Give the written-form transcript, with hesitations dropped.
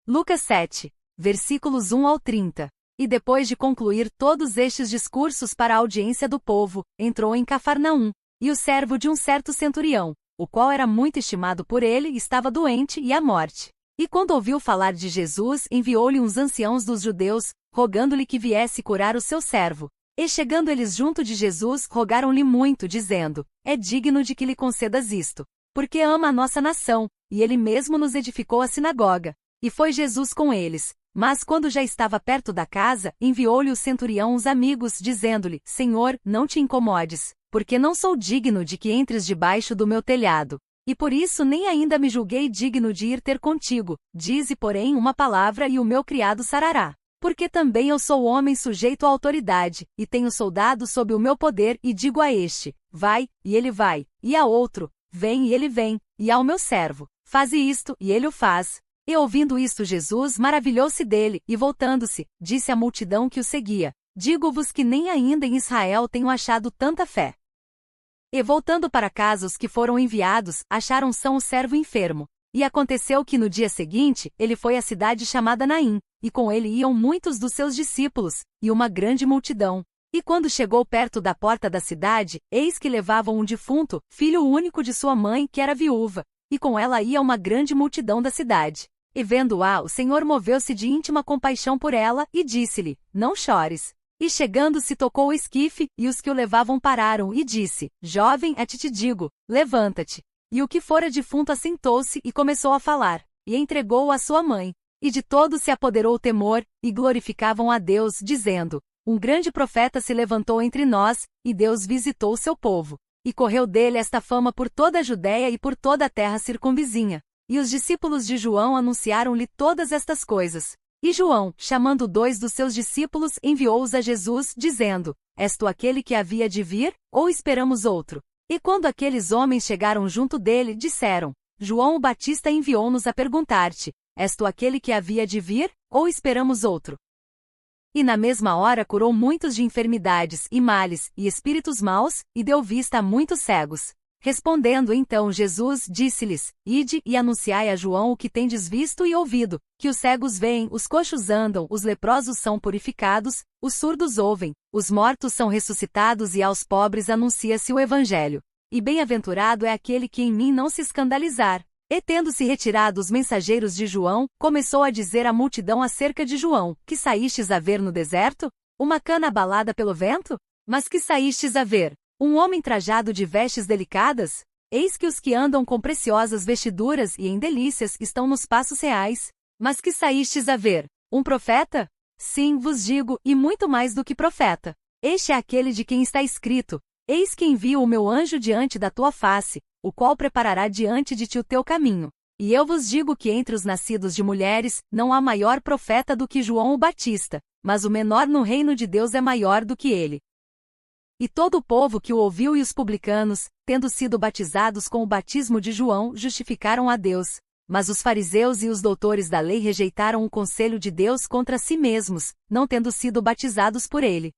Lucas 7, versículos 1 ao 30. E depois de concluir todos estes discursos para a audiência do povo, entrou em Cafarnaum, e o servo de um certo centurião, o qual era muito estimado por ele, estava doente e à morte. E quando ouviu falar de Jesus, enviou-lhe uns anciãos dos judeus, rogando-lhe que viesse curar o seu servo. E chegando eles junto de Jesus, rogaram-lhe muito, dizendo: É digno de que lhe concedas isto, porque ama a nossa nação, e ele mesmo nos edificou a sinagoga. E foi Jesus com eles. Mas quando já estava perto da casa, enviou-lhe o centurião uns amigos, dizendo-lhe: Senhor, não te incomodes, porque não sou digno de que entres debaixo do meu telhado. E por isso nem ainda me julguei digno de ir ter contigo. Dize, porém, uma palavra e o meu criado sarará. Porque também eu sou homem sujeito à autoridade, e tenho soldado sob o meu poder, e digo a este: vai, e ele vai, e a outro: vem, e ele vem, e ao meu servo: faze isto, e ele o faz. E ouvindo isto, Jesus maravilhou-se dele, e voltando-se, disse à multidão que o seguia: Digo-vos que nem ainda em Israel tenho achado tanta fé. E voltando para casa os que foram enviados, acharam são o servo enfermo. E aconteceu que no dia seguinte, ele foi à cidade chamada Naim, e com ele iam muitos dos seus discípulos, e uma grande multidão. E quando chegou perto da porta da cidade, eis que levavam um defunto, filho único de sua mãe, que era viúva, e com ela ia uma grande multidão da cidade. E vendo-a, o Senhor moveu-se de íntima compaixão por ela, e disse-lhe: Não chores. E chegando-se tocou o esquife, e os que o levavam pararam, e disse: Jovem, a ti te digo, levanta-te. E o que fora defunto assentou-se e começou a falar, e entregou-o à sua mãe. E de todo se apoderou o temor, e glorificavam a Deus, dizendo: Um grande profeta se levantou entre nós, e Deus visitou o seu povo. E correu dele esta fama por toda a Judéia e por toda a terra circunvizinha. E os discípulos de João anunciaram-lhe todas estas coisas. E João, chamando 2 dos seus discípulos, enviou-os a Jesus, dizendo: És tu aquele que havia de vir, ou esperamos outro? E quando aqueles homens chegaram junto dele, disseram: João o Batista enviou-nos a perguntar-te: És tu aquele que havia de vir, ou esperamos outro? E na mesma hora curou muitos de enfermidades, e males, e espíritos maus, e deu vista a muitos cegos. Respondendo então Jesus, disse-lhes: Ide e anunciai a João o que tendes visto e ouvido, que os cegos veem, os coxos andam, os leprosos são purificados, os surdos ouvem, os mortos são ressuscitados e aos pobres anuncia-se o Evangelho. E bem-aventurado é aquele que em mim não se escandalizar. E tendo-se retirado os mensageiros de João, começou a dizer à multidão acerca de João: Que saístes a ver no deserto? Uma cana abalada pelo vento? Mas que saístes a ver? Um homem trajado de vestes delicadas? Eis que os que andam com preciosas vestiduras e em delícias estão nos passos reais. Mas que saístes a ver? Um profeta? Sim, vos digo, e muito mais do que profeta. Este é aquele de quem está escrito: Eis que envio o meu anjo diante da tua face, o qual preparará diante de ti o teu caminho. E eu vos digo que entre os nascidos de mulheres, não há maior profeta do que João o Batista, mas o menor no reino de Deus é maior do que ele. E todo o povo que o ouviu e os publicanos, tendo sido batizados com o batismo de João, justificaram a Deus. Mas os fariseus e os doutores da lei rejeitaram o conselho de Deus contra si mesmos, não tendo sido batizados por ele.